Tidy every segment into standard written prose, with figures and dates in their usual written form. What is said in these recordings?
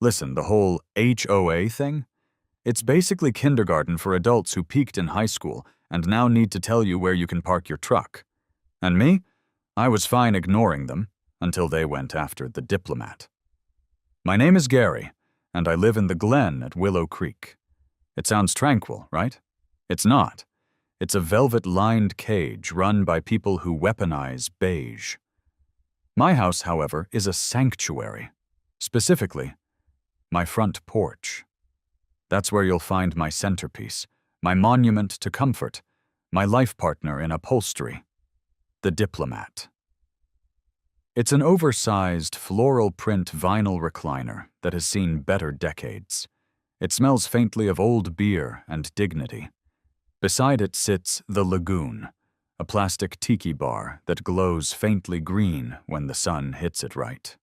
Listen, the whole HOA thing? It's basically kindergarten for adults who peaked in high school and now need to tell you where you can park your truck. And me? I was fine ignoring them until they went after the diplomat. My name is Gary, and I live in the Glen at Willow Creek. It sounds tranquil, right? It's not. It's a velvet-lined cage run by people who weaponize beige. My house, however, is a sanctuary. Specifically, my front porch. That's where you'll find my centerpiece, my monument to comfort, my life partner in upholstery, the diplomat. It's an oversized floral print vinyl recliner that has seen better decades. It smells faintly of old beer and dignity. Beside it sits the Lagoon, a plastic tiki bar that glows faintly green when the sun hits it right.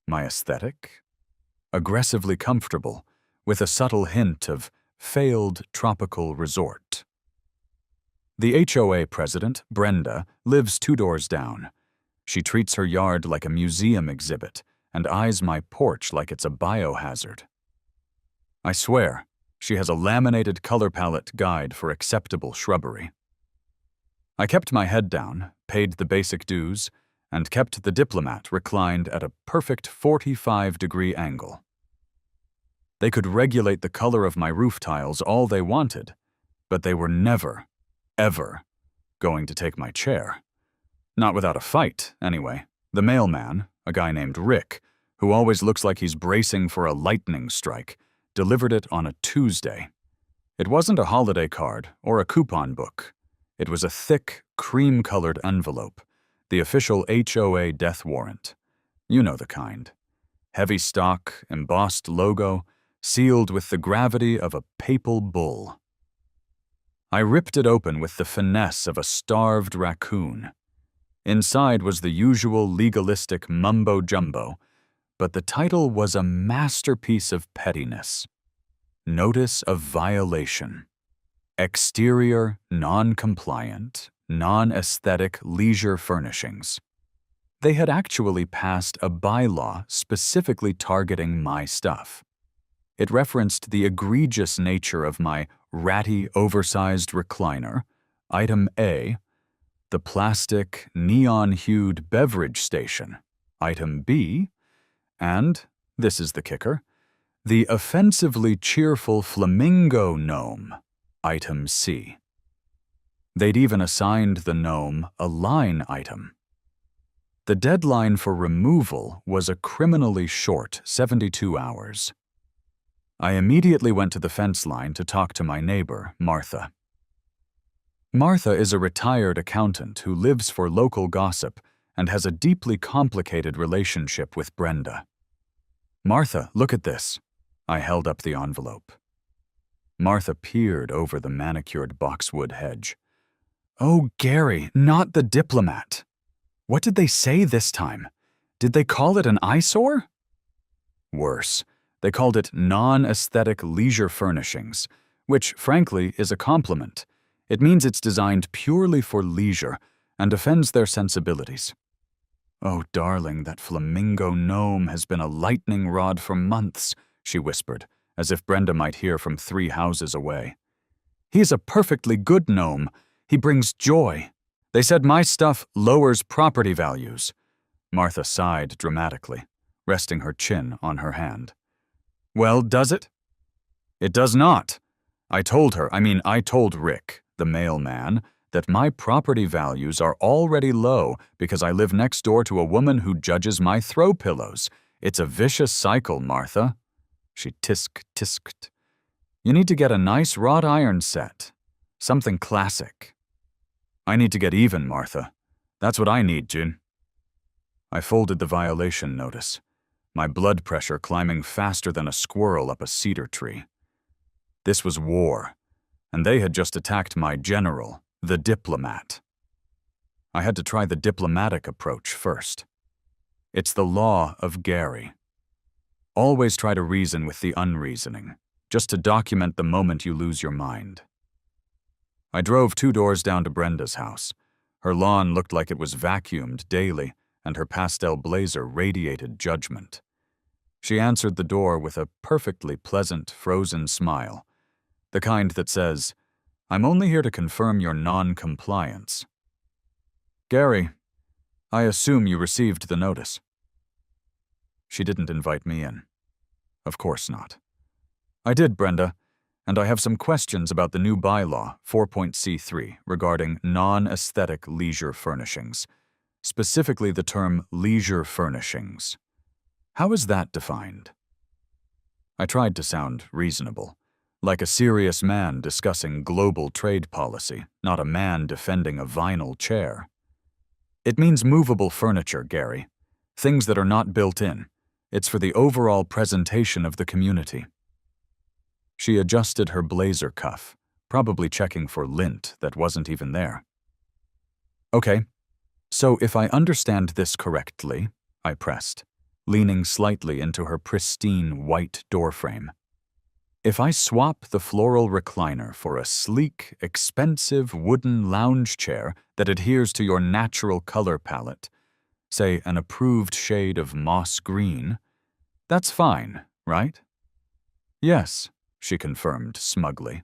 My aesthetic? Aggressively comfortable, with a subtle hint of failed tropical resort. The HOA president, Brenda, lives 2 doors down. She treats her yard like a museum exhibit and eyes my porch like it's a biohazard. I swear, she has a laminated color palette guide for acceptable shrubbery. I kept my head down, paid the basic dues, and kept the diplomat reclined at a perfect 45-degree angle. They could regulate the color of my roof tiles all they wanted, but they were never, ever going to take my chair. Not without a fight, anyway. The mailman, a guy named Rick, who always looks like he's bracing for a lightning strike, delivered it on a Tuesday. It wasn't a holiday card or a coupon book. It was a thick, cream-colored envelope, the official HOA death warrant. You know the kind. Heavy stock, embossed logo, sealed with the gravity of a papal bull. I ripped it open with the finesse of a starved raccoon. Inside was the usual legalistic mumbo-jumbo, but the title was a masterpiece of pettiness. Notice of violation. Exterior, non-compliant, non-aesthetic leisure furnishings. They had actually passed a bylaw specifically targeting my stuff. It referenced the egregious nature of my ratty, oversized recliner, item A, the plastic, neon-hued beverage station, item B, and, this is the kicker, the offensively cheerful flamingo gnome, item C. They'd even assigned the gnome a line item. The deadline for removal was a criminally short 72 hours. I immediately went to the fence line to talk to my neighbor, Martha. Martha is a retired accountant who lives for local gossip and has a deeply complicated relationship with Brenda. "Martha, look at this." I held up the envelope. Martha peered over the manicured boxwood hedge. "Oh, Gary, not the diplomat. What did they say this time? Did they call it an eyesore?" Worse, they called it non-aesthetic leisure furnishings, which, frankly, is a compliment. It means it's designed purely for leisure and offends their sensibilities. "Oh, darling, that flamingo gnome has been a lightning rod for months," she whispered, as if Brenda might hear from 3 houses away. "He's a perfectly good gnome. He brings joy. They said my stuff lowers property values." Martha sighed dramatically, resting her chin on her hand. "Well, does it?" "It does not. I told Rick, the mailman, that my property values are already low because I live next door to a woman who judges my throw pillows. It's a vicious cycle, Martha." She tisked. "You need to get a nice wrought iron set. Something classic." "I need to get even, Martha. That's what I need, Jin." I folded the violation notice, my blood pressure climbing faster than a squirrel up a cedar tree. This was war, and they had just attacked my general, the diplomat. I had to try the diplomatic approach first. It's the law of Gary. Always try to reason with the unreasoning, just to document the moment you lose your mind. I drove 2 doors down to Brenda's house. Her lawn looked like it was vacuumed daily, and her pastel blazer radiated judgment. She answered the door with a perfectly pleasant, frozen smile, the kind that says, "I'm only here to confirm your non-compliance." "Gary, I assume you received the notice." She didn't invite me in. Of course not. "I did, Brenda, and I have some questions about the new bylaw, 4.C3, regarding non-aesthetic leisure furnishings, specifically the term leisure furnishings. How is that defined?" I tried to sound reasonable, like a serious man discussing global trade policy, not a man defending a vinyl chair. "It means movable furniture, Gary. Things that are not built in. It's for the overall presentation of the community." She adjusted her blazer cuff, probably checking for lint that wasn't even there. "Okay, so if I understand this correctly," I pressed, leaning slightly into her pristine white doorframe. "If I swap the floral recliner for a sleek, expensive wooden lounge chair that adheres to your natural color palette, say an approved shade of moss green, that's fine, right?" "Yes," she confirmed smugly,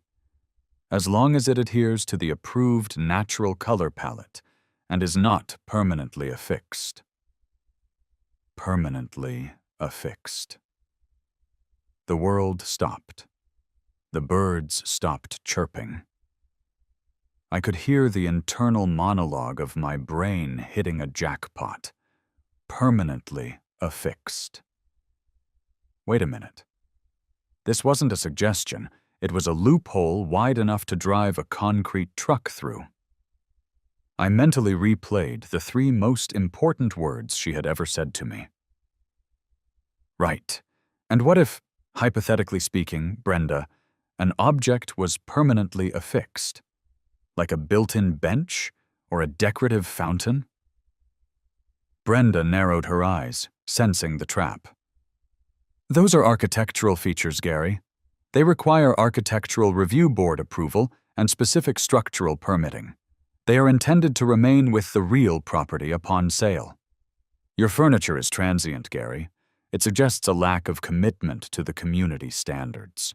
"as long as it adheres to the approved natural color palette and is not permanently affixed." Permanently affixed. The world stopped. The birds stopped chirping. I could hear the internal monologue of my brain hitting a jackpot. Permanently affixed. Wait a minute. This wasn't a suggestion. It was a loophole wide enough to drive a concrete truck through. I mentally replayed the 3 most important words she had ever said to me. Right. And what if, hypothetically speaking, Brenda, an object was permanently affixed? Like a built-in bench or a decorative fountain? Brenda narrowed her eyes, sensing the trap. "Those are architectural features, Gary. They require Architectural Review Board approval and specific structural permitting. They are intended to remain with the real property upon sale. Your furniture is transient, Gary. It suggests a lack of commitment to the community standards."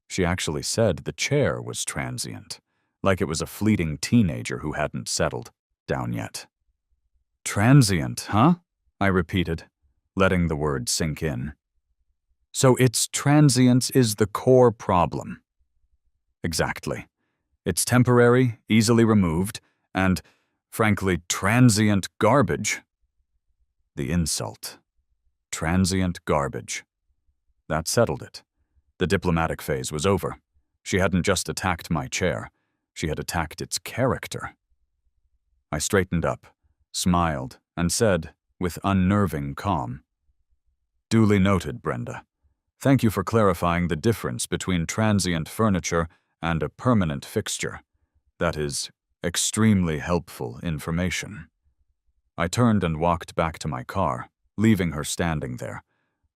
She actually said the chair was transient, like it was a fleeting teenager who hadn't settled down yet. "Transient, huh?" I repeated, letting the word sink in. "So its transience is the core problem." "Exactly. It's temporary, easily removed, and, frankly, transient garbage." The insult. Transient garbage. That settled it. The diplomatic phase was over. She hadn't just attacked my chair. She had attacked its character. I straightened up, smiled, and said, with unnerving calm, "Duly noted, Brenda. Thank you for clarifying the difference between transient furniture and a permanent fixture. That is extremely helpful information." I turned and walked back to my car, leaving her standing there,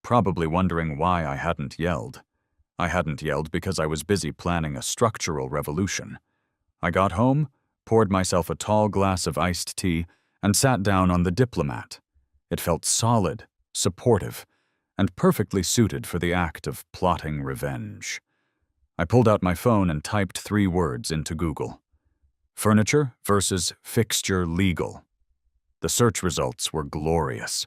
probably wondering why I hadn't yelled. I hadn't yelled because I was busy planning a structural revolution. I got home, poured myself a tall glass of iced tea, and sat down on the diplomat. It felt solid, supportive, and perfectly suited for the act of plotting revenge. I pulled out my phone and typed 3 words into Google. Furniture versus fixture legal. The search results were glorious.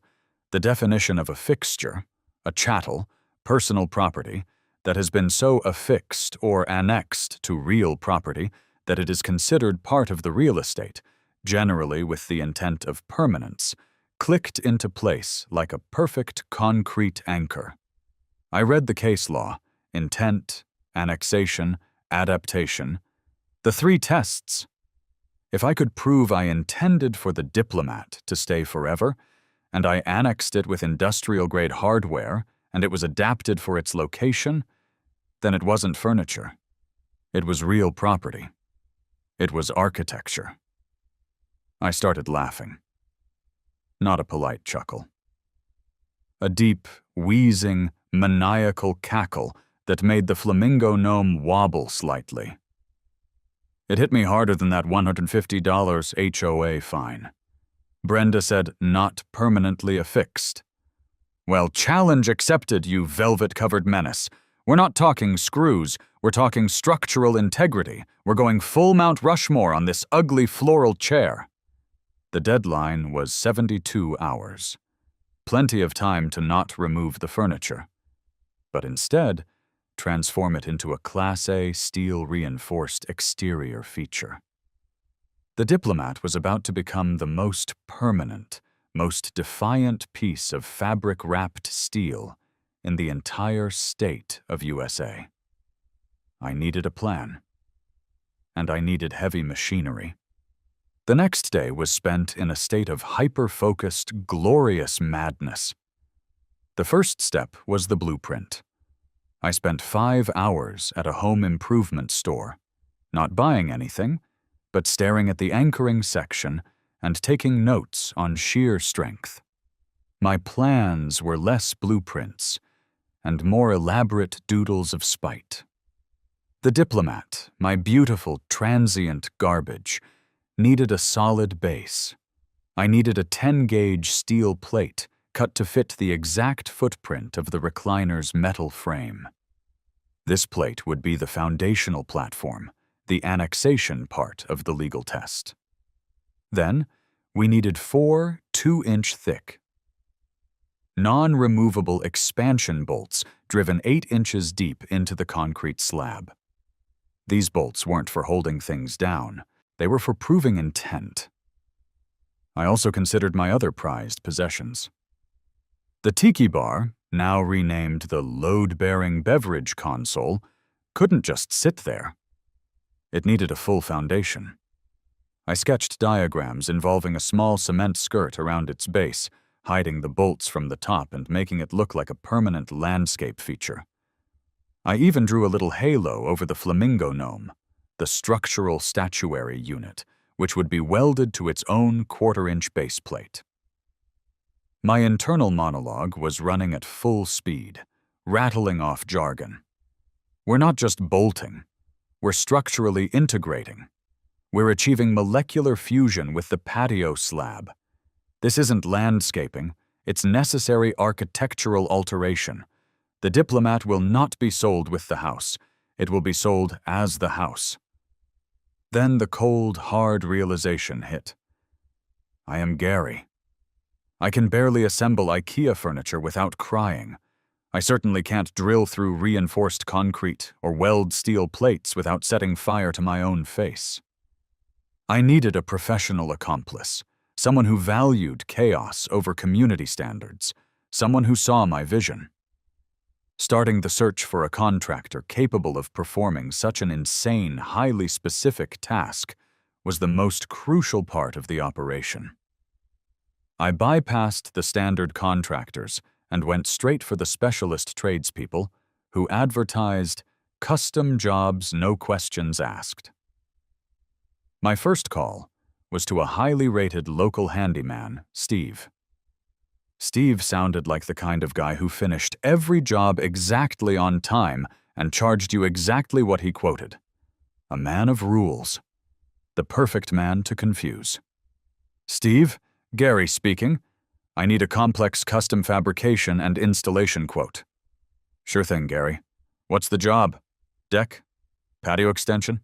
The definition of a fixture, a chattel, personal property, that has been so affixed or annexed to real property that it is considered part of the real estate, generally with the intent of permanence, clicked into place like a perfect concrete anchor. I read the case law, intent, annexation, adaptation, the 3 tests. If I could prove I intended for the diplomat to stay forever, and I annexed it with industrial-grade hardware, and it was adapted for its location, then it wasn't furniture. It was real property. It was architecture. I started laughing. Not a polite chuckle. A deep, wheezing, maniacal cackle that made the flamingo gnome wobble slightly. It hit me harder than that $150 HOA fine. Brenda said not permanently affixed. Well, challenge accepted, you velvet-covered menace. We're not talking screws, we're talking structural integrity. We're going full Mount Rushmore on this ugly floral chair. The deadline was 72 hours. Plenty of time to not remove the furniture, but instead transform it into a Class A steel-reinforced exterior feature. The Diplomat was about to become the most permanent, most defiant piece of fabric-wrapped steel in the entire state of USA. I needed a plan, and I needed heavy machinery. The next day was spent in a state of hyper-focused, glorious madness. The first step was the blueprint. I spent 5 hours at a home improvement store, not buying anything, but staring at the anchoring section and taking notes on shear strength. My plans were less blueprints and more elaborate doodles of spite. The Diplomat, my beautiful transient garbage, needed a solid base. I needed a 10-gauge steel plate cut to fit the exact footprint of the recliner's metal frame. This plate would be the foundational platform, the annexation part of the legal test. Then, we needed 4 2-inch thick, non-removable expansion bolts driven 8 inches deep into the concrete slab. These bolts weren't for holding things down, they were for proving intent. I also considered my other prized possessions. The tiki bar, now renamed the load-bearing beverage console, couldn't just sit there. It needed a full foundation. I sketched diagrams involving a small cement skirt around its base, hiding the bolts from the top and making it look like a permanent landscape feature. I even drew a little halo over the flamingo gnome, the structural statuary unit, which would be welded to its own 1/4-inch base plate. My internal monologue was running at full speed, rattling off jargon. We're not just bolting, we're structurally integrating. We're achieving molecular fusion with the patio slab. This isn't landscaping, it's necessary architectural alteration. The Diplomat will not be sold with the house, it will be sold as the house. Then the cold, hard realization hit. I am Gary. I can barely assemble IKEA furniture without crying. I certainly can't drill through reinforced concrete or weld steel plates without setting fire to my own face. I needed a professional accomplice, someone who valued chaos over community standards, someone who saw my vision. Starting the search for a contractor capable of performing such an insane, highly specific task was the most crucial part of the operation. I bypassed the standard contractors and went straight for the specialist tradespeople who advertised custom jobs, no questions asked. My first call was to a highly rated local handyman, Steve. Steve sounded like the kind of guy who finished every job exactly on time and charged you exactly what he quoted. A man of rules. The perfect man to confuse. Steve, Gary speaking. I need a complex custom fabrication and installation quote. Sure thing, Gary. What's the job? Deck? Patio extension?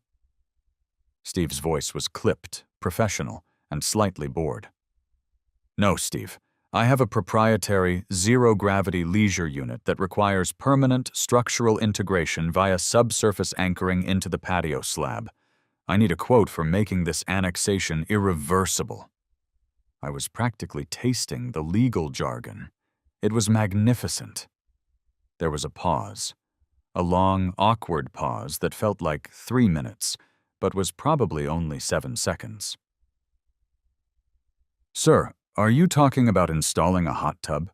Steve's voice was clipped, professional, and slightly bored. No, Steve. I have a proprietary, zero-gravity leisure unit that requires permanent structural integration via subsurface anchoring into the patio slab. I need a quote for making this annexation irreversible. I was practically tasting the legal jargon. It was magnificent. There was a pause. A long, awkward pause that felt like 3 minutes, but was probably only 7 seconds. Sir, are you talking about installing a hot tub?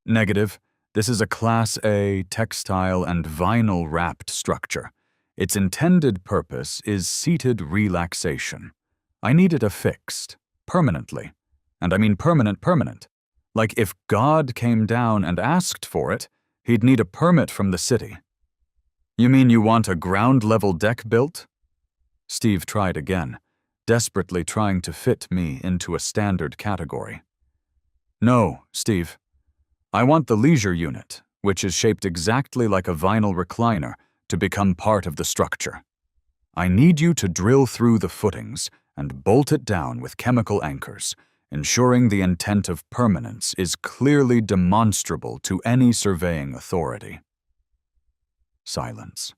Negative. This is a Class A textile and vinyl-wrapped structure. Its intended purpose is seated relaxation. I need it affixed, permanently. And I mean permanent. Like if God came down and asked for it, he'd need a permit from the city. You mean you want a ground-level deck built? Steve tried again, desperately trying to fit me into a standard category. No, Steve. I want the leisure unit, which is shaped exactly like a vinyl recliner, to become part of the structure. I need you to drill through the footings and bolt it down with chemical anchors, ensuring the intent of permanence is clearly demonstrable to any surveying authority. Silence.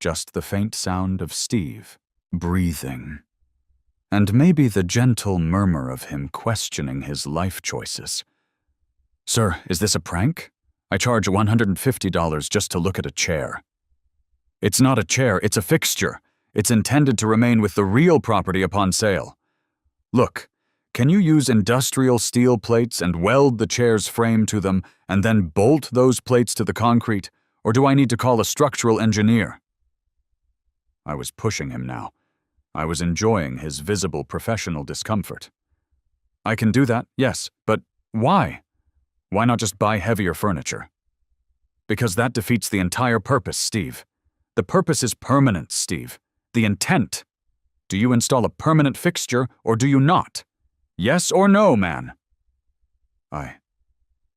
Just the faint sound of Steve breathing, and maybe the gentle murmur of him questioning his life choices. Sir, is this a prank? I charge $150 just to look at a chair. It's not a chair, it's a fixture. It's intended to remain with the real property upon sale. Look, can you use industrial steel plates and weld the chair's frame to them and then bolt those plates to the concrete, or do I need to call a structural engineer? I was pushing him now. I was enjoying his visible professional discomfort. I can do that, yes, but why? Why not just buy heavier furniture? Because that defeats the entire purpose, Steve. The purpose is permanent, Steve. The intent. Do you install a permanent fixture or do you not? Yes or no, man? I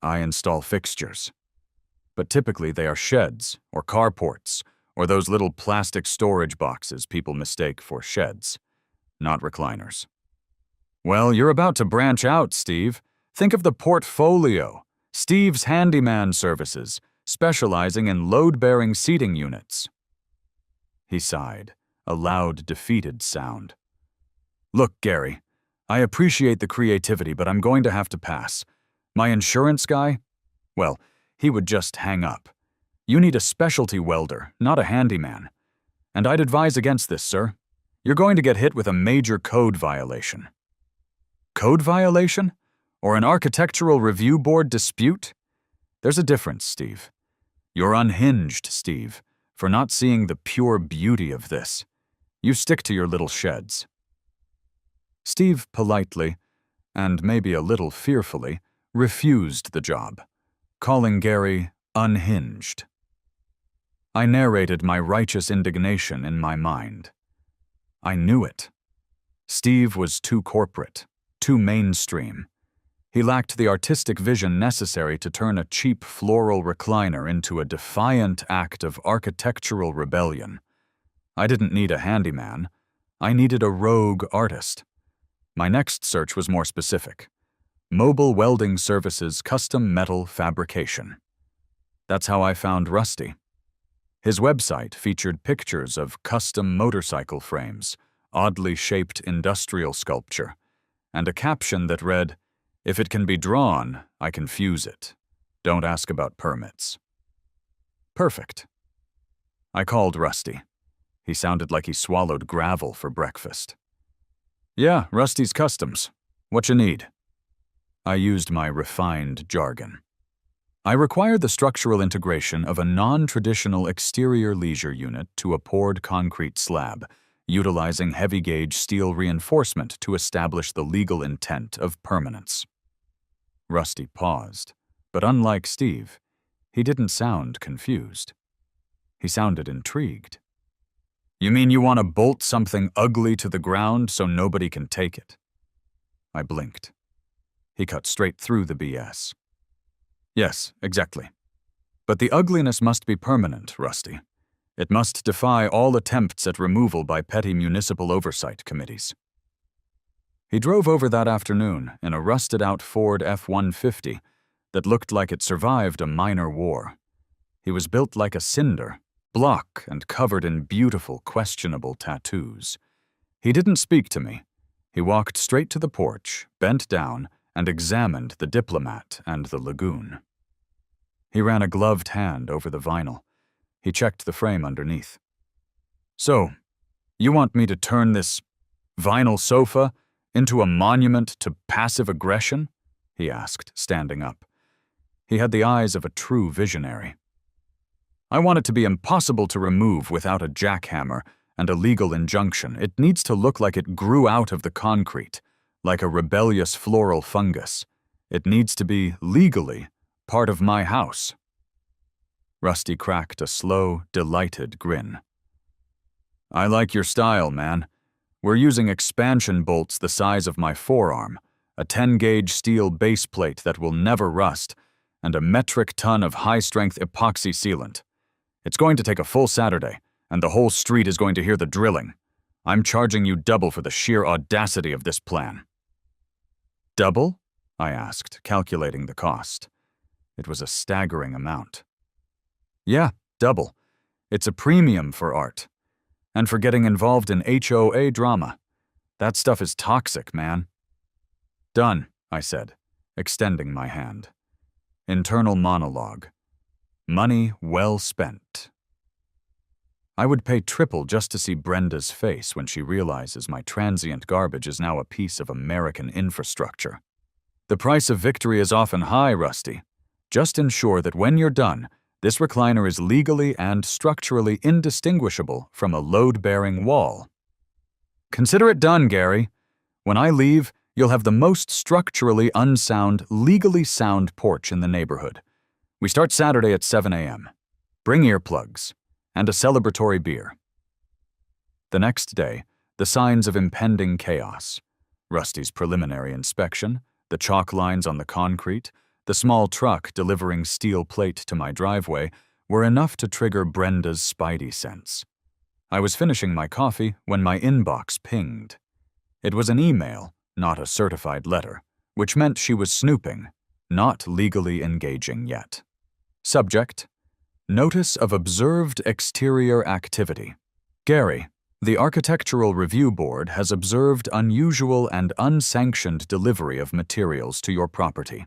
install fixtures. But typically they are sheds or carports or those little plastic storage boxes people mistake for sheds, not recliners. Well, you're about to branch out, Steve. Think of the portfolio. Steve's handyman services, specializing in load-bearing seating units. He sighed, a loud, defeated sound. Look, Gary, I appreciate the creativity, but I'm going to have to pass. My insurance guy? Well, he would just hang up. You need a specialty welder, not a handyman. And I'd advise against this, sir. You're going to get hit with a major code violation. Code violation? Or an architectural review board dispute? There's a difference, Steve. You're unhinged, Steve, for not seeing the pure beauty of this. You stick to your little sheds. Steve politely, and maybe a little fearfully, refused the job, calling Gary unhinged. I narrated my righteous indignation in my mind. I knew it. Steve was too corporate, too mainstream. He lacked the artistic vision necessary to turn a cheap floral recliner into a defiant act of architectural rebellion. I didn't need a handyman. I needed a rogue artist. My next search was more specific. Mobile welding services custom metal fabrication. That's how I found Rusty. His website featured pictures of custom motorcycle frames, oddly shaped industrial sculpture, and a caption that read, "If it can be drawn, I can fuse it. Don't ask about permits." Perfect. I called Rusty. He sounded like he swallowed gravel for breakfast. Yeah, Rusty's Customs. What you need? I used my refined jargon. I require the structural integration of a non-traditional exterior leisure unit to a poured concrete slab, utilizing heavy-gauge steel reinforcement to establish the legal intent of permanence. Rusty paused, but unlike Steve, he didn't sound confused. He sounded intrigued. You mean you want to bolt something ugly to the ground so nobody can take it? I blinked. He cut straight through the BS. Yes, exactly. But the ugliness must be permanent, Rusty. It must defy all attempts at removal by petty municipal oversight committees. He drove over that afternoon in a rusted-out Ford F-150 that looked like it survived a minor war. He was built like a cinder, block and covered in beautiful, questionable tattoos. He didn't speak to me. He walked straight to the porch, bent down, and examined the Diplomat and the Lagoon. He ran a gloved hand over the vinyl. He checked the frame underneath. So, you want me to turn this vinyl sofa into a monument to passive aggression? He asked, standing up. He had the eyes of a true visionary. I want it to be impossible to remove without a jackhammer and a legal injunction. It needs to look like it grew out of the concrete, like a rebellious floral fungus. It needs to be, legally, part of my house. Rusty cracked a slow, delighted grin. I like your style, man. We're using expansion bolts the size of my forearm, a 10-gauge steel base plate that will never rust, and a metric ton of high-strength epoxy sealant. It's going to take a full Saturday, and the whole street is going to hear the drilling. I'm charging you double for the sheer audacity of this plan." "Double?" I asked, calculating the cost. It was a staggering amount. "Yeah, double. It's a premium for art. And for getting involved in HOA drama. That stuff is toxic, man." "Done," I said, extending my hand. Internal monologue. Money well spent. I would pay triple just to see Brenda's face when she realizes my transient garbage is now a piece of American infrastructure. "The price of victory is often high, Rusty. Just ensure that when you're done, this recliner is legally and structurally indistinguishable from a load-bearing wall." "Consider it done, Gary. When I leave, you'll have the most structurally unsound, legally sound porch in the neighborhood. We start Saturday at 7 a.m. Bring earplugs and a celebratory beer." The next day, the signs of impending chaos. Rusty's preliminary inspection, the chalk lines on the concrete, the small truck delivering steel plate to my driveway were enough to trigger Brenda's spidey sense. I was finishing my coffee when my inbox pinged. It was an email, not a certified letter, which meant she was snooping, not legally engaging yet. Subject: Notice of observed exterior activity. Gary, the Architectural Review Board has observed unusual and unsanctioned delivery of materials to your property.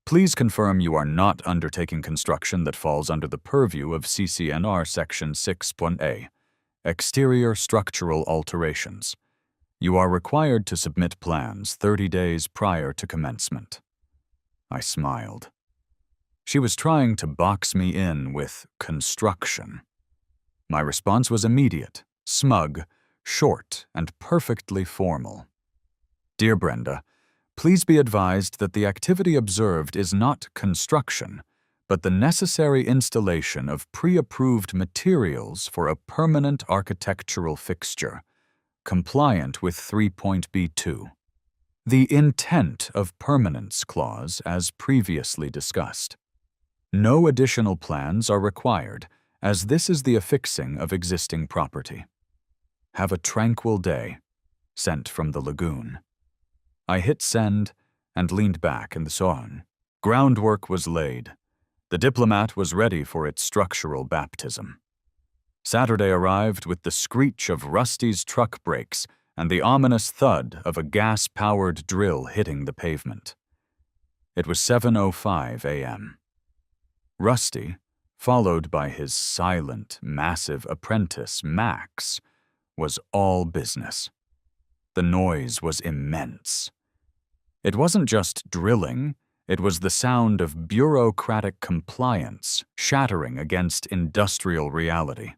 Please confirm you are not undertaking construction that falls under the purview of CCNR Section 6.A, Exterior Structural Alterations. You are required to submit plans 30 days prior to commencement. I smiled. She was trying to box me in with construction. My response was immediate, smug, short, and perfectly formal. "Dear Brenda, please be advised that the activity observed is not construction, but the necessary installation of pre-approved materials for a permanent architectural fixture, compliant with 3.B2. The intent of permanence clause as previously discussed. No additional plans are required, as this is the affixing of existing property. Have a tranquil day." Sent from the lagoon. I hit send and leaned back in the sauna. Groundwork was laid. The Diplomat was ready for its structural baptism. Saturday arrived with the screech of Rusty's truck brakes and the ominous thud of a gas-powered drill hitting the pavement. It was 7:05 a.m. Rusty, followed by his silent, massive apprentice, Max, was all business. The noise was immense. It wasn't just drilling, it was the sound of bureaucratic compliance shattering against industrial reality.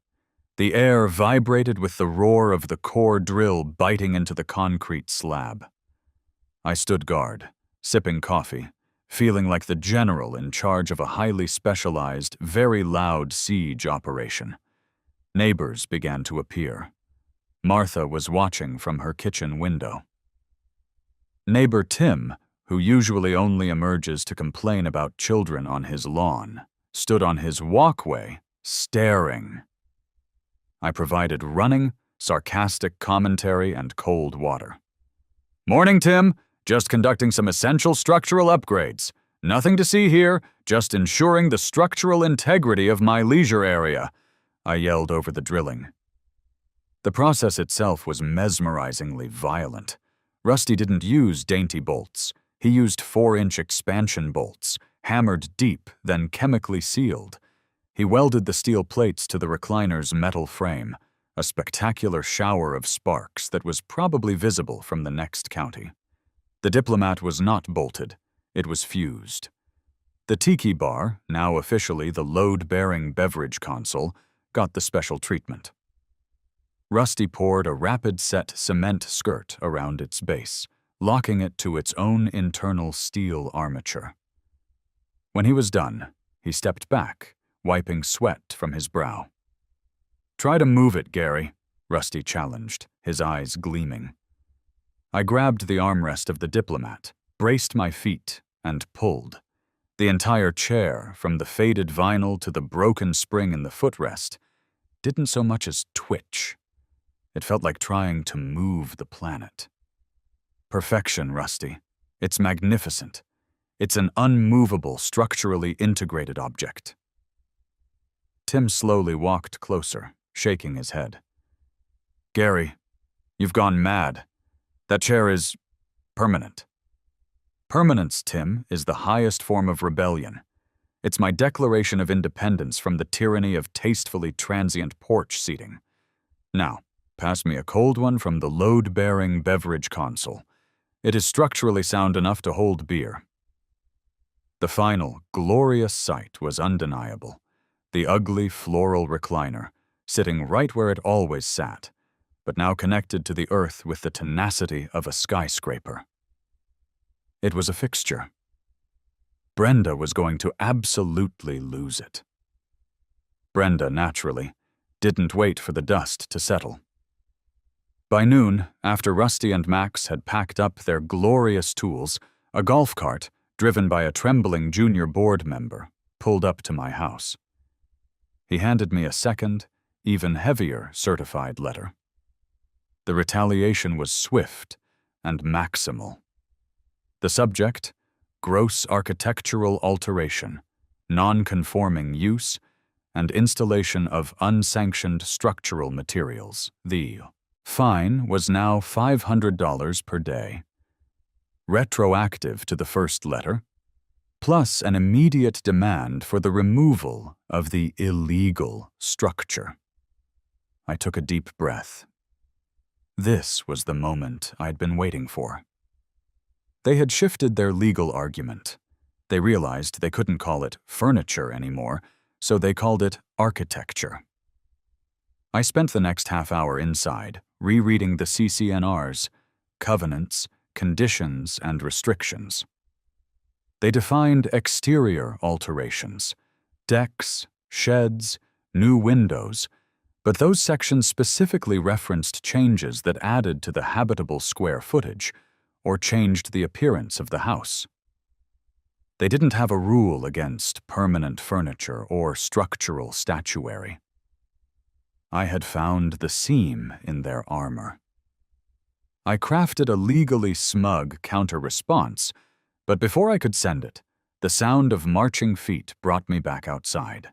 The air vibrated with the roar of the core drill biting into the concrete slab. I stood guard, sipping coffee, feeling like the general in charge of a highly specialized, very loud siege operation. Neighbors began to appear. Martha was watching from her kitchen window. Neighbor Tim, who usually only emerges to complain about children on his lawn, stood on his walkway, staring. I provided running, sarcastic commentary, and cold water. "Morning, Tim. Just conducting some essential structural upgrades. Nothing to see here, just ensuring the structural integrity of my leisure area," I yelled over the drilling. The process itself was mesmerizingly violent. Rusty didn't use dainty bolts. He used 4-inch expansion bolts, hammered deep, then chemically sealed. He welded the steel plates to the recliner's metal frame, a spectacular shower of sparks that was probably visible from the next county. The Diplomat was not bolted. It was fused. The tiki bar, now officially the load-bearing beverage console, got the special treatment. Rusty poured a rapid-set cement skirt around its base, locking it to its own internal steel armature. When he was done, he stepped back, wiping sweat from his brow. "Try to move it, Gary," Rusty challenged, his eyes gleaming. I grabbed the armrest of the Diplomat, braced my feet, and pulled. The entire chair, from the faded vinyl to the broken spring in the footrest, didn't so much as twitch. It felt like trying to move the planet. Perfection, Rusty. It's magnificent. It's an unmovable, structurally integrated object. Tim slowly walked closer, shaking his head. Gary, you've gone mad. That chair is permanent. Permanence, Tim, is the highest form of rebellion. It's my declaration of independence from the tyranny of tastefully transient porch seating. Now, pass me a cold one from the load-bearing beverage console. It is structurally sound enough to hold beer. The final, glorious sight was undeniable. The ugly floral recliner, sitting right where it always sat, but now connected to the earth with the tenacity of a skyscraper. It was a fixture. Brenda was going to absolutely lose it. Brenda, naturally, didn't wait for the dust to settle. By noon, after Rusty and Max had packed up their glorious tools, a golf cart, driven by a trembling junior board member, pulled up to my house. He handed me a second, even heavier certified letter. The retaliation was swift and maximal. The subject, gross architectural alteration, non-conforming use, and installation of unsanctioned structural materials. The fine was now $500 per day, retroactive to the first letter, plus an immediate demand for the removal of the illegal structure. I took a deep breath. This was the moment I'd been waiting for. They had shifted their legal argument. They realized they couldn't call it furniture anymore, so they called it architecture. I spent the next half hour inside, rereading the CCNRs, covenants, conditions, and restrictions. They defined exterior alterations, decks, sheds, new windows, but those sections specifically referenced changes that added to the habitable square footage or changed the appearance of the house. They didn't have a rule against permanent furniture or structural statuary. I had found the seam in their armor. I crafted a legally smug counter-response, but before I could send it, the sound of marching feet brought me back outside.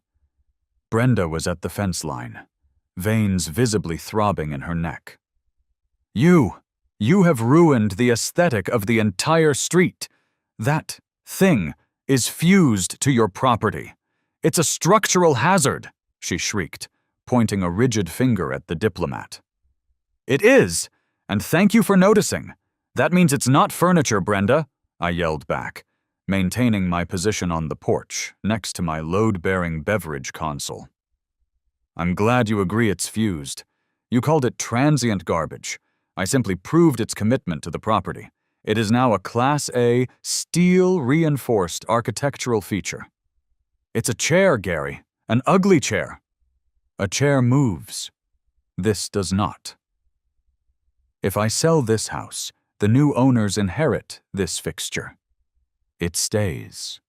Brenda was at the fence line, veins visibly throbbing in her neck. You have ruined the aesthetic of the entire street. That thing is fused to your property. It's a structural hazard, she shrieked, pointing a rigid finger at the diplomat. It is, and thank you for noticing. That means it's not furniture, Brenda, I yelled back, maintaining my position on the porch, next to my load-bearing beverage console. I'm glad you agree it's fused. You called it transient garbage. I simply proved its commitment to the property. It is now a Class A, steel-reinforced architectural feature. It's a chair, Gary, an ugly chair. A chair moves. This does not. If I sell this house, the new owners inherit this fixture. It stays.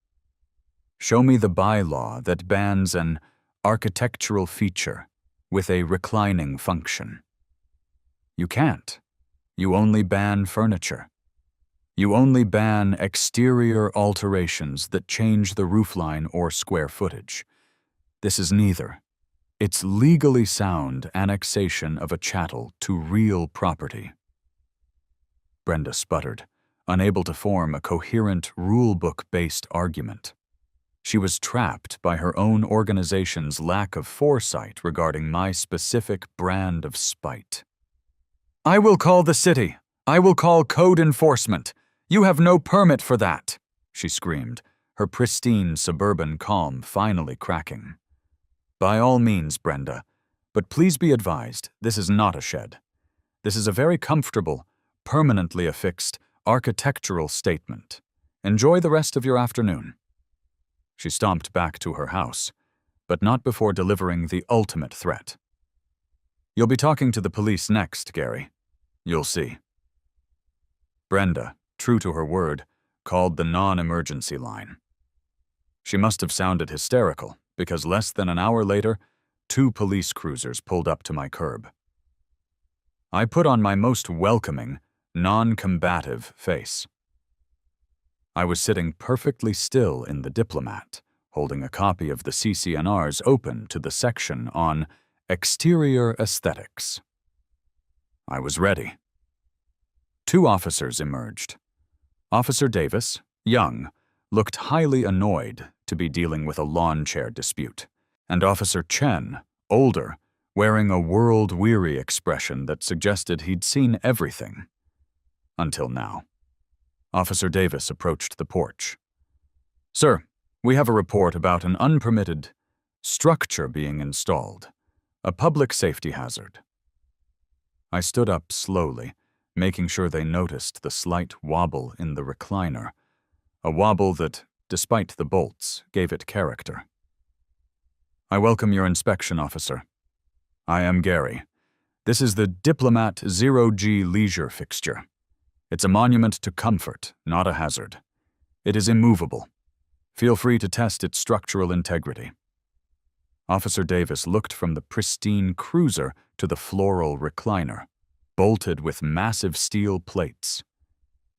Show me the bylaw that bans an architectural feature with a reclining function. You can't. You only ban furniture. You only ban exterior alterations that change the roofline or square footage. This is neither. It's legally sound annexation of a chattel to real property. Brenda sputtered, unable to form a coherent rulebook-based argument. She was trapped by her own organization's lack of foresight regarding my specific brand of spite. I will call the city. I will call code enforcement. You have no permit for that, she screamed, her pristine suburban calm finally cracking. By all means, Brenda, but please be advised, this is not a shed. This is a very comfortable, permanently affixed architectural statement. Enjoy the rest of your afternoon. She stomped back to her house, but not before delivering the ultimate threat. You'll be talking to the police next, Gary. You'll see. Brenda, true to her word, called the non-emergency line. She must have sounded hysterical, because less than an hour later, 2 police cruisers pulled up to my curb. I put on my most welcoming, non-combative face. I was sitting perfectly still in the Diplomat, holding a copy of the CCNRs open to the section on exterior aesthetics. I was ready. 2 officers emerged. Officer Davis, young, looked highly annoyed to be dealing with a lawn chair dispute, and Officer Chen, older, wearing a world-weary expression that suggested he'd seen everything. Until now. Officer Davis approached the porch. "Sir, we have a report about an unpermitted structure being installed, a public safety hazard." I stood up slowly, making sure they noticed the slight wobble in the recliner, a wobble that, despite the bolts, gave it character. "I welcome your inspection, officer. I am Gary. This is the Diplomat 0G leisure fixture. It's a monument to comfort, not a hazard. It is immovable. Feel free to test its structural integrity." Officer Davis looked from the pristine cruiser to the floral recliner, bolted with massive steel plates.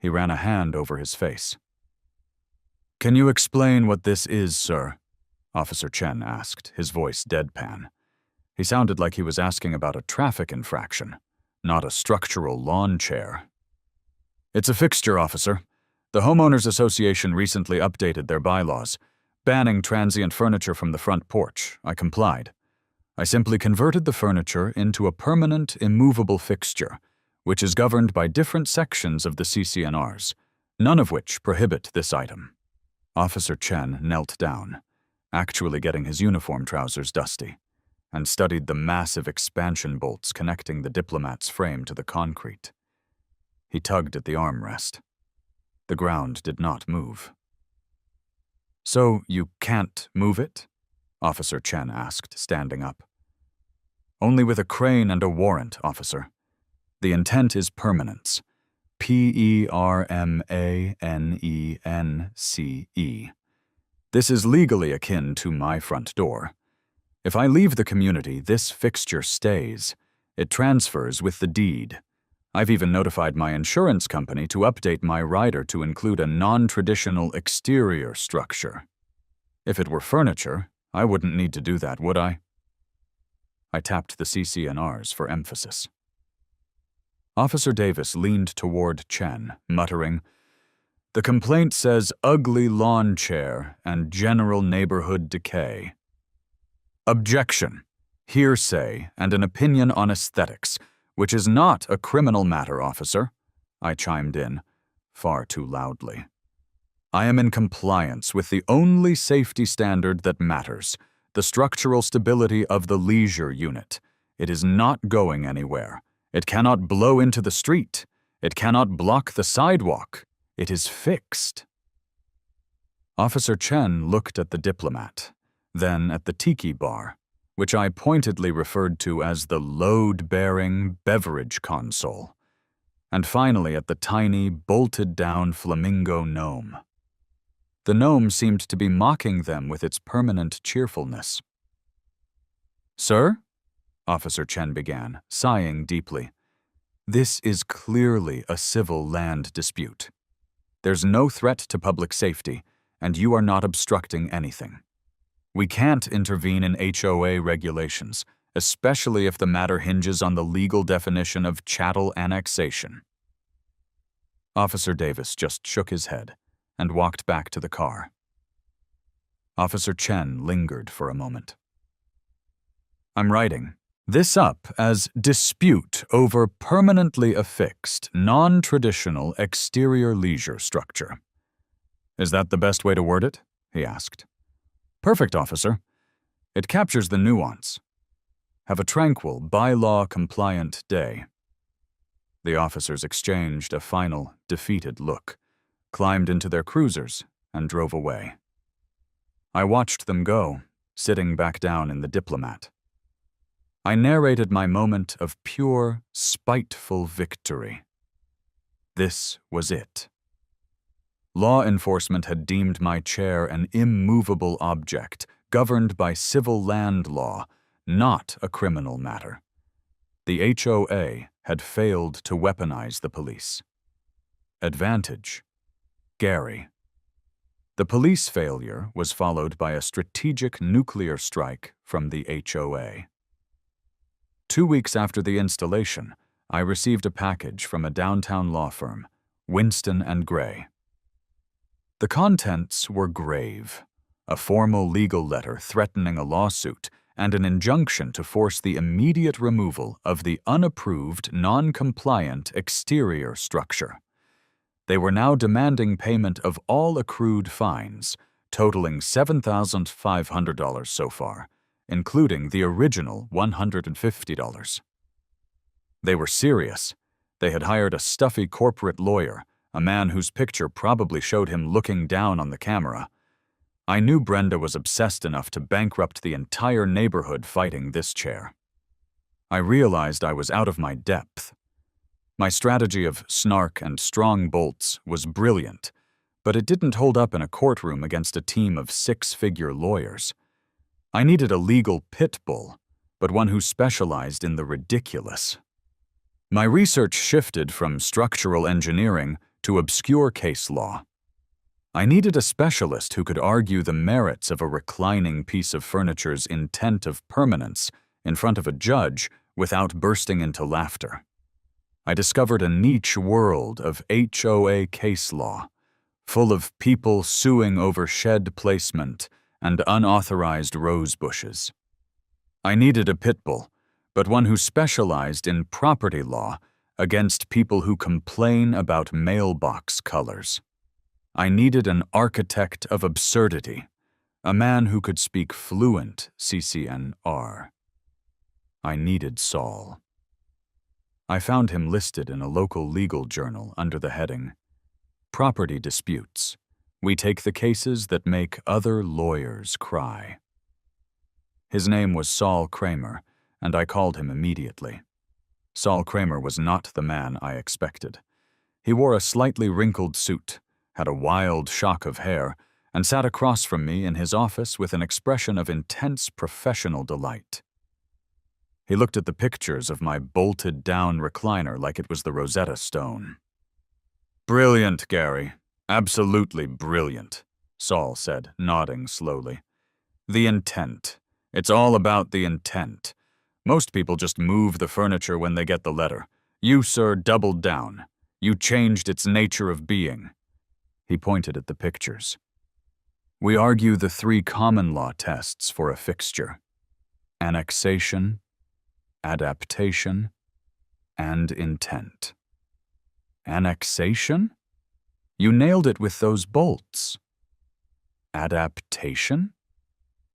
He ran a hand over his face. "Can you explain what this is, sir?" Officer Chen asked, his voice deadpan. He sounded like he was asking about a traffic infraction, not a structural lawn chair. "It's a fixture, officer. The Homeowners Association recently updated their bylaws, banning transient furniture from the front porch. I complied. I simply converted the furniture into a permanent, immovable fixture, which is governed by different sections of the CCNRs, none of which prohibit this item." Officer Chen knelt down, actually getting his uniform trousers dusty, and studied the massive expansion bolts connecting the Diplomat's frame to the concrete. He tugged at the armrest. The ground did not move. "So you can't move it?" Officer Chen asked, standing up. "Only with a crane and a warrant, officer. The intent is permanence. PERMANENCE. This is legally akin to my front door. If I leave the community, this fixture stays. It transfers with the deed. I've even notified my insurance company to update my rider to include a non-traditional exterior structure. If it were furniture, I wouldn't need to do that, would I?" I tapped the CCNRs for emphasis. Officer Davis leaned toward Chen, muttering, "The complaint says ugly lawn chair and general neighborhood decay." "Objection, hearsay, and an opinion on aesthetics, which is not a criminal matter, officer," I chimed in, far too loudly. "I am in compliance with the only safety standard that matters, the structural stability of the leisure unit. It is not going anywhere. It cannot blow into the street. It cannot block the sidewalk. It is fixed." Officer Chen looked at the Diplomat, then at the tiki bar, which I pointedly referred to as the load-bearing beverage console, and finally at the tiny, bolted-down flamingo gnome. The gnome seemed to be mocking them with its permanent cheerfulness. "Sir?" Officer Chen began, sighing deeply. "This is clearly a civil land dispute. There's no threat to public safety, and you are not obstructing anything. We can't intervene in HOA regulations, especially if the matter hinges on the legal definition of chattel annexation." Officer Davis just shook his head and walked back to the car. Officer Chen lingered for a moment. "I'm writing this up as dispute over permanently affixed, non-traditional exterior leisure structure. Is that the best way to word it?" he asked. "Perfect, officer. It captures the nuance. Have a tranquil, bylaw-compliant day." The officers exchanged a final, defeated look, climbed into their cruisers, and drove away. I watched them go, sitting back down in the Diplomat. I narrated my moment of pure, spiteful victory. This was it. Law enforcement had deemed my chair an immovable object, governed by civil land law, not a criminal matter. The HOA had failed to weaponize the police. Advantage: Gary. The police failure was followed by a strategic nuclear strike from the HOA. 2 weeks after the installation, I received a package from a downtown law firm, Winston & Gray. The contents were grave: a formal legal letter threatening a lawsuit and an injunction to force the immediate removal of the unapproved, non-compliant exterior structure. They were now demanding payment of all accrued fines, totaling $7,500 so far, including the original $150. They were serious. They had hired a stuffy corporate lawyer, a man whose picture probably showed him looking down on the camera. I knew Brenda was obsessed enough to bankrupt the entire neighborhood fighting this chair. I realized I was out of my depth. My strategy of snark and strong bolts was brilliant, but it didn't hold up in a courtroom against a team of six-figure lawyers. I needed a legal pit bull, but one who specialized in the ridiculous. My research shifted from structural engineering to obscure case law. I needed a specialist who could argue the merits of a reclining piece of furniture's intent of permanence in front of a judge without bursting into laughter. I discovered a niche world of HOA case law, full of people suing over shed placement and unauthorized rose bushes. I needed a pit bull, but one who specialized in property law against people who complain about mailbox colors. I needed an architect of absurdity, a man who could speak fluent CCNR. I needed Saul. I found him listed in a local legal journal under the heading, Property Disputes. We take the cases that make other lawyers cry. His name was Saul Kramer, and I called him immediately. Saul Kramer was not the man I expected. He wore a slightly wrinkled suit, had a wild shock of hair, and sat across from me in his office with an expression of intense professional delight. He looked at the pictures of my bolted-down recliner like it was the Rosetta Stone. "Brilliant, Gary. Absolutely brilliant," Saul said, nodding slowly. "The intent. It's all about the intent. Most people just move the furniture when they get the letter. You, sir, doubled down. You changed its nature of being." He pointed at the pictures. "We argue the 3 common law tests for a fixture: annexation, adaptation, and intent." Annexation? You nailed it with those bolts. Adaptation?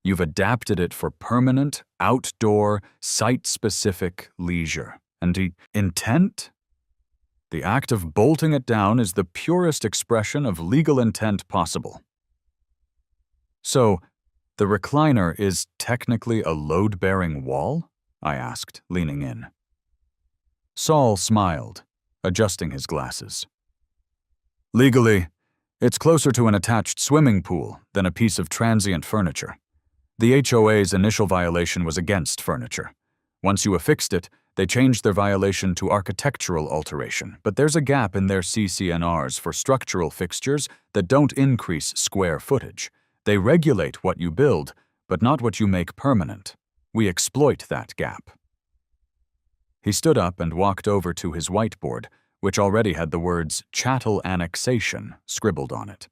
You've adapted it for permanent, outdoor, site-specific leisure. And the intent? The act of bolting it down is the purest expression of legal intent possible. So, the recliner is technically a load-bearing wall? I asked, leaning in. Saul smiled, adjusting his glasses. "Legally, it's closer to an attached swimming pool than a piece of transient furniture. The HOA's initial violation was against furniture. Once you affixed it, they changed their violation to architectural alteration, but there's a gap in their CCNRs for structural fixtures that don't increase square footage. They regulate what you build, but not what you make permanent. We exploit that gap." He stood up and walked over to his whiteboard, which already had the words chattel annexation scribbled on it.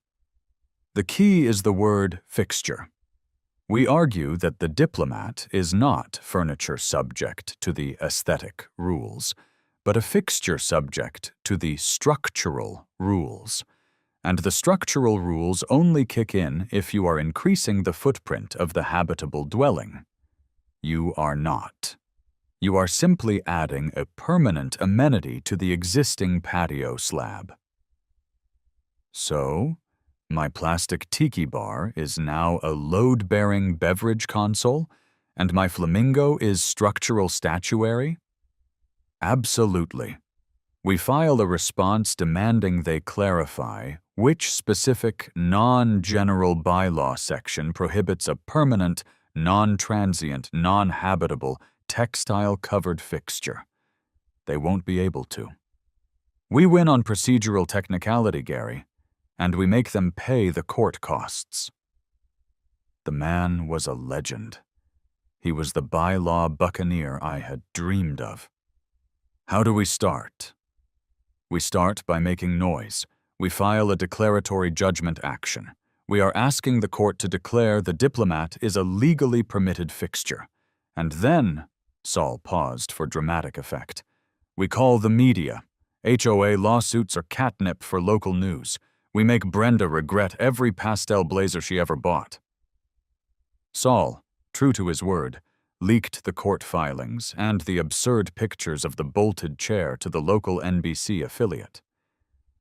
The key is the word fixture. We argue that the diplomat is not furniture subject to the aesthetic rules, but a fixture subject to the structural rules. And the structural rules only kick in if you are increasing the footprint of the habitable dwelling. You are not. You are simply adding a permanent amenity to the existing patio slab. So, my plastic tiki bar is now a load-bearing beverage console, and my flamingo is structural statuary? Absolutely. We file a response demanding they clarify Which specific, non-general bylaw section prohibits a permanent, non-transient, non-habitable, textile-covered fixture? They won't be able to. We win on procedural technicality, Gary, and we make them pay the court costs. The man was a legend. He was the bylaw buccaneer I had dreamed of. How do we start? We start by making noise. We file a declaratory judgment action. We are asking the court to declare the diplomat is a legally permitted fixture. And then, Saul paused for dramatic effect, we call the media. HOA lawsuits are catnip for local news. We make Brenda regret every pastel blazer she ever bought. Saul, true to his word, leaked the court filings and the absurd pictures of the bolted chair to the local NBC affiliate.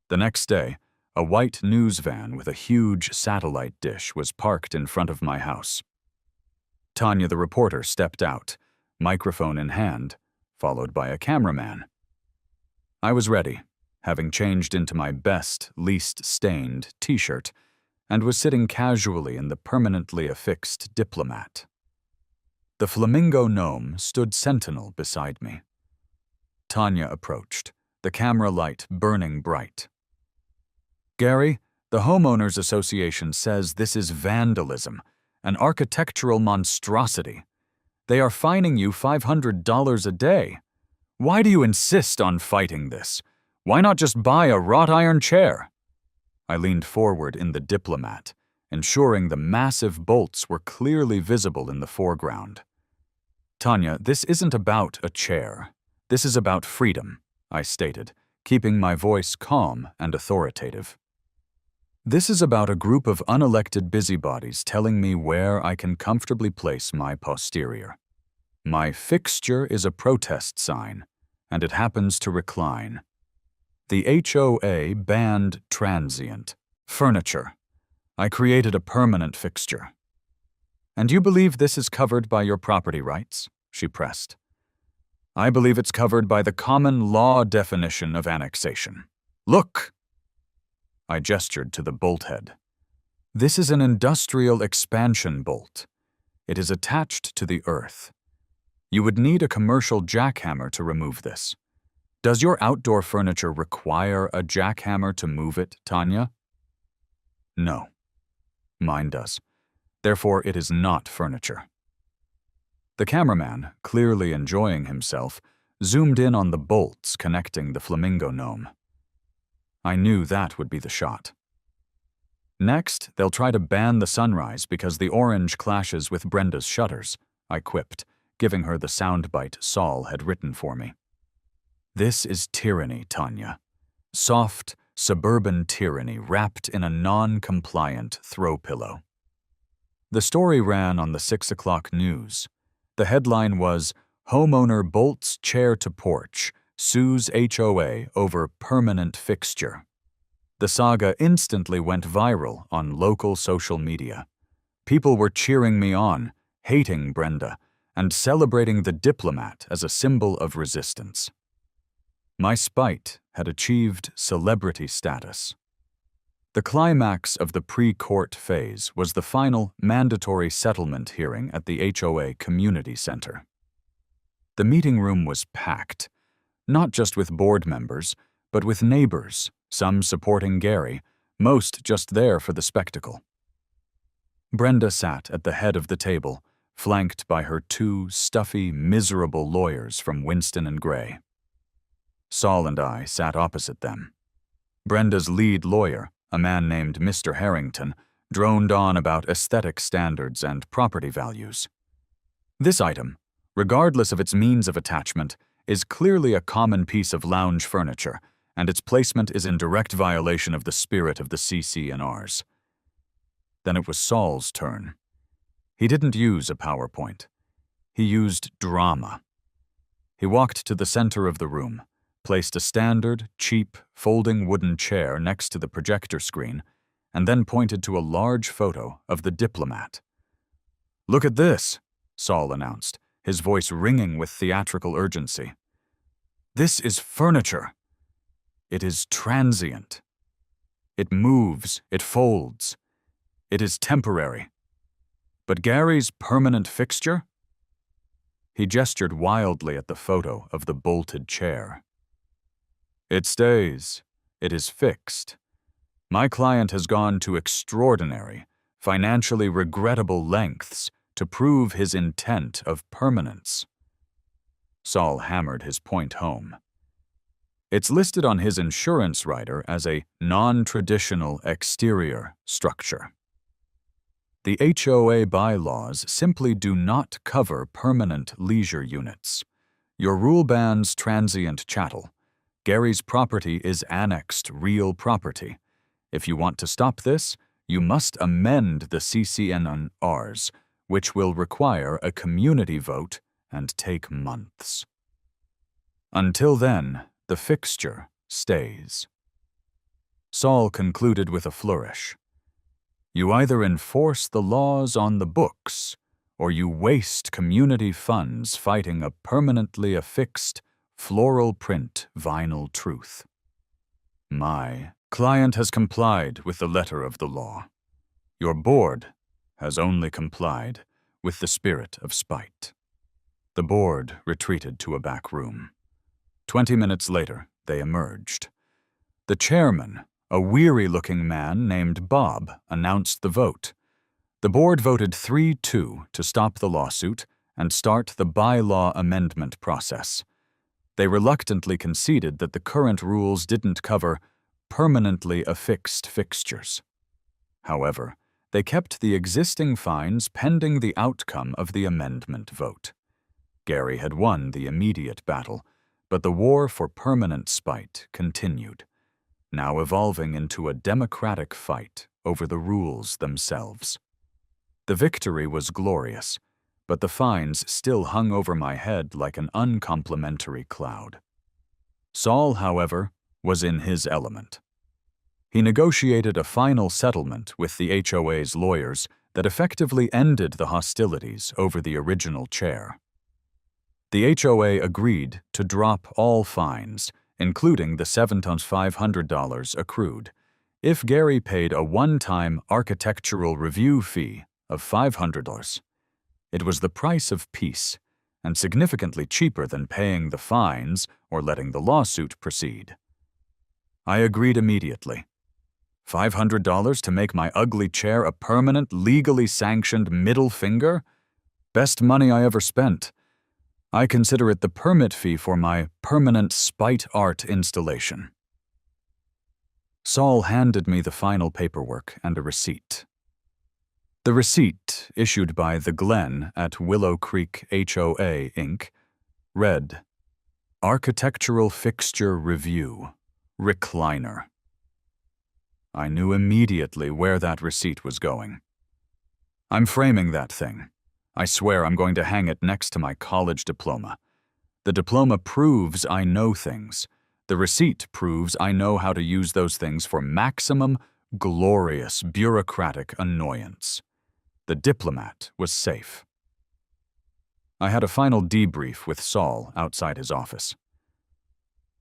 The next day, a white news van with a huge satellite dish was parked in front of my house. Tanya the reporter stepped out, microphone in hand, followed by a cameraman. I was ready, having changed into my best, least stained t-shirt, and was sitting casually in the permanently affixed diplomat. The flamingo gnome stood sentinel beside me. Tanya approached, the camera light burning bright. Gary, the Homeowners Association says this is vandalism, an architectural monstrosity. They are fining you $500 a day. Why do you insist on fighting this? Why not just buy a wrought iron chair? I leaned forward in the diplomat, ensuring the massive bolts were clearly visible in the foreground. Tanya, this isn't about a chair. This is about freedom, I stated, keeping my voice calm and authoritative. This is about a group of unelected busybodies telling me where I can comfortably place my posterior. My fixture is a protest sign, and it happens to recline. The HOA banned transient furniture. I created a permanent fixture. And you believe this is covered by your property rights? She pressed. I believe it's covered by the common law definition of annexation. Look! I gestured to the bolt head. This is an industrial expansion bolt. It is attached to the earth. You would need a commercial jackhammer to remove this. Does your outdoor furniture require a jackhammer to move it, Tanya? No. Mine does. Therefore, it is not furniture. The cameraman, clearly enjoying himself, zoomed in on the bolts connecting the flamingo gnome. I knew that would be the shot. Next, they'll try to ban the sunrise because the orange clashes with Brenda's shutters, I quipped, giving her the soundbite Saul had written for me. This is tyranny, Tanya. Soft, suburban tyranny wrapped in a non-compliant throw pillow. The story ran on the 6 o'clock news. The headline was, Homeowner bolts chair to porch, sues HOA over permanent fixture. The saga instantly went viral on local social media. People were cheering me on, hating Brenda, and celebrating the diplomat as a symbol of resistance. My spite had achieved celebrity status. The climax of the pre-court phase was the final mandatory settlement hearing at the HOA Community Center. The meeting room was packed, not just with board members, but with neighbors, some supporting Gary, most just there for the spectacle. Brenda sat at the head of the table, flanked by her two stuffy, miserable lawyers from Winston and Gray. Saul and I sat opposite them. Brenda's lead lawyer, a man named Mr. Harrington, droned on about aesthetic standards and property values. This item, regardless of its means of attachment, is clearly a common piece of lounge furniture, and its placement is in direct violation of the spirit of the CC&Rs. Then it was Saul's turn. He didn't use a PowerPoint. He used drama. He walked to the center of the room, placed a standard, cheap, folding wooden chair next to the projector screen, and then pointed to a large photo of the diplomat. "Look at this," Saul announced, his voice ringing with theatrical urgency. "This is furniture. It is transient." It moves, it folds. It is temporary. But Gary's permanent fixture? He gestured wildly at the photo of the bolted chair. It stays. It is fixed. My client has gone to extraordinary, financially regrettable lengths to prove his intent of permanence. Saul hammered his point home. It's listed on his insurance rider as a non-traditional exterior structure. The HOA bylaws simply do not cover permanent leisure units. Your rule bans transient chattel. Gary's property is annexed real property. If you want to stop this, you must amend the CCNRs, which will require a community vote and take months. Until then, the fixture stays. Saul concluded with a flourish. You either enforce the laws on the books, or you waste community funds fighting a permanently affixed, floral print vinyl truth. My client has complied with the letter of the law. Your board has only complied with the spirit of spite. The board retreated to a back room. 20 minutes later, they emerged. The chairman, a weary-looking man named Bob, announced the vote. The board voted 3-2 to stop the lawsuit and start the bylaw amendment process. They reluctantly conceded that the current rules didn't cover permanently affixed fixtures. However, they kept the existing fines pending the outcome of the amendment vote. Gary had won the immediate battle, but the war for permanent spite continued, now evolving into a democratic fight over the rules themselves. The victory was glorious, but the fines still hung over my head like an uncomplimentary cloud. Saul, however, was in his element. He negotiated a final settlement with the HOA's lawyers that effectively ended the hostilities over the original chair. The HOA agreed to drop all fines, including the $7,500 accrued, if Gary paid a one-time architectural review fee of $500. It was the price of peace, and significantly cheaper than paying the fines or letting the lawsuit proceed. I agreed immediately. $500 to make my ugly chair a permanent, legally sanctioned middle finger? Best money I ever spent. I consider it the permit fee for my permanent spite art installation. Saul handed me the final paperwork and a receipt. The receipt, issued by the Glen at Willow Creek HOA, Inc., read, Architectural Fixture Review, Recliner. I knew immediately where that receipt was going. I'm framing that thing. I swear I'm going to hang it next to my college diploma. The diploma proves I know things. The receipt proves I know how to use those things for maximum, glorious, bureaucratic annoyance. The diplomat was safe. I had a final debrief with Saul outside his office.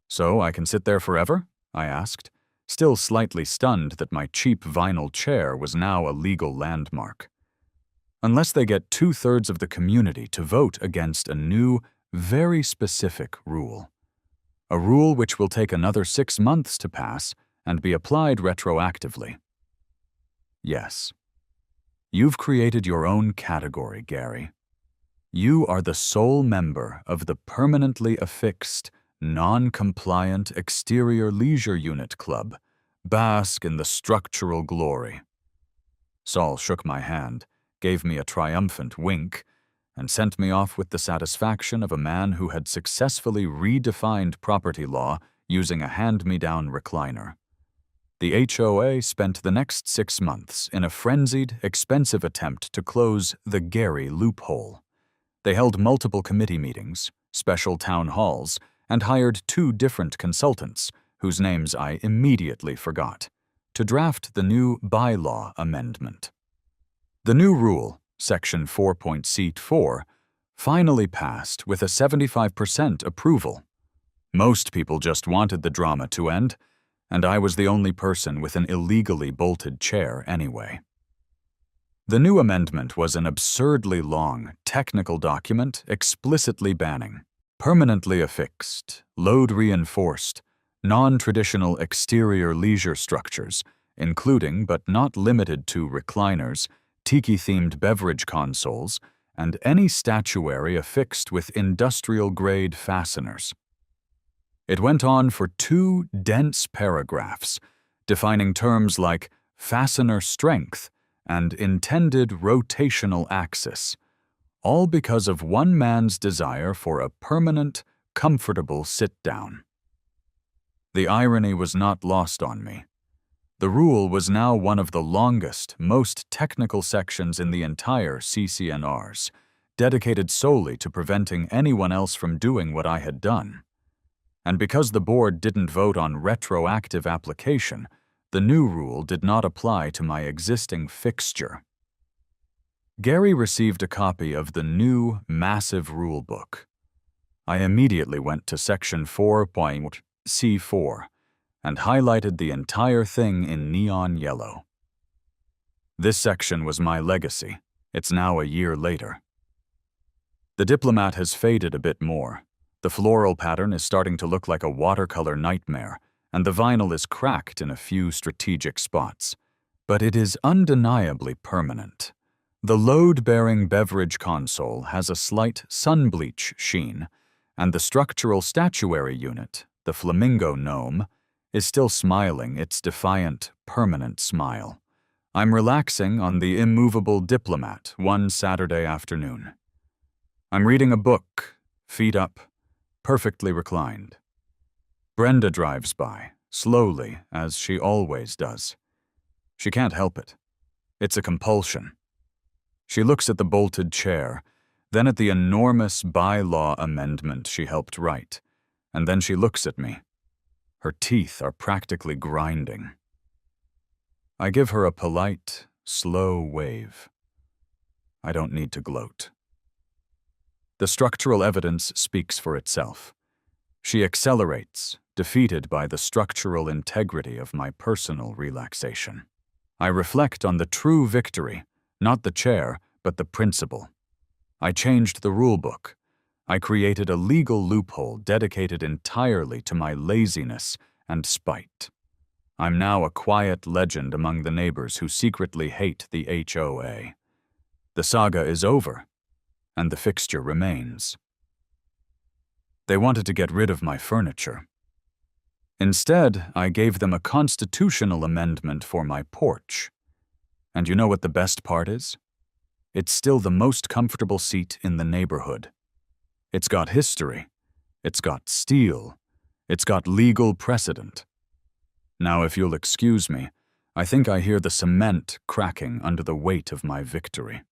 So I can sit there forever? I asked, still slightly stunned that my cheap vinyl chair was now a legal landmark. Unless they get 2/3 of the community to vote against a new, very specific rule. A rule which will take another 6 months to pass and be applied retroactively. Yes. You've created your own category, Gary. You are the sole member of the permanently affixed, non-compliant exterior leisure unit club. Bask in the structural glory. Saul shook my hand, gave me a triumphant wink, and sent me off with the satisfaction of a man who had successfully redefined property law using a hand-me-down recliner. The HOA spent the next 6 months in a frenzied, expensive attempt to close the Gary loophole. They held multiple committee meetings, special town halls, and hired 2 different consultants, whose names I immediately forgot, to draft the new bylaw amendment. The new rule, Section 4.C4, finally passed with a 75% approval. Most people just wanted the drama to end, and I was the only person with an illegally bolted chair anyway. The new amendment was an absurdly long, technical document explicitly banning permanently affixed, load-reinforced, non-traditional exterior leisure structures, including but not limited to recliners, tiki-themed beverage consoles, and any statuary affixed with industrial-grade fasteners. It went on for 2 dense paragraphs, defining terms like fastener strength and intended rotational axis, all because of one man's desire for a permanent, comfortable sit-down. The irony was not lost on me. The rule was now one of the longest, most technical sections in the entire CC&Rs, dedicated solely to preventing anyone else from doing what I had done. And because the board didn't vote on retroactive application, the new rule did not apply to my existing fixture. Gary received a copy of the new, massive rulebook. I immediately went to Section 4.C4 and highlighted the entire thing in neon yellow. This section was my legacy. It's now a year later. The Diplomat has faded a bit more. The floral pattern is starting to look like a watercolor nightmare, and the vinyl is cracked in a few strategic spots. But it is undeniably permanent. The load-bearing beverage console has a slight sun-bleach sheen, and the structural statuary unit, the flamingo gnome, is still smiling its defiant, permanent smile. I'm relaxing on the immovable Diplomat one Saturday afternoon. I'm reading a book, feet up, perfectly reclined. Brenda drives by, slowly, as she always does. She can't help it. It's a compulsion. She looks at the bolted chair, then at the enormous bylaw amendment she helped write, and then she looks at me. Her teeth are practically grinding. I give her a polite, slow wave. I don't need to gloat. The structural evidence speaks for itself. She accelerates, defeated by the structural integrity of my personal relaxation. I reflect on the true victory, not the chair, but the principle. I changed the rulebook. I created a legal loophole dedicated entirely to my laziness and spite. I'm now a quiet legend among the neighbors who secretly hate the HOA. The saga is over, and the fixture remains. They wanted to get rid of my furniture. Instead, I gave them a constitutional amendment for my porch. And you know what the best part is? It's still the most comfortable seat in the neighborhood. It's got history. It's got steel. It's got legal precedent. Now, if you'll excuse me, I think I hear the cement cracking under the weight of my victory.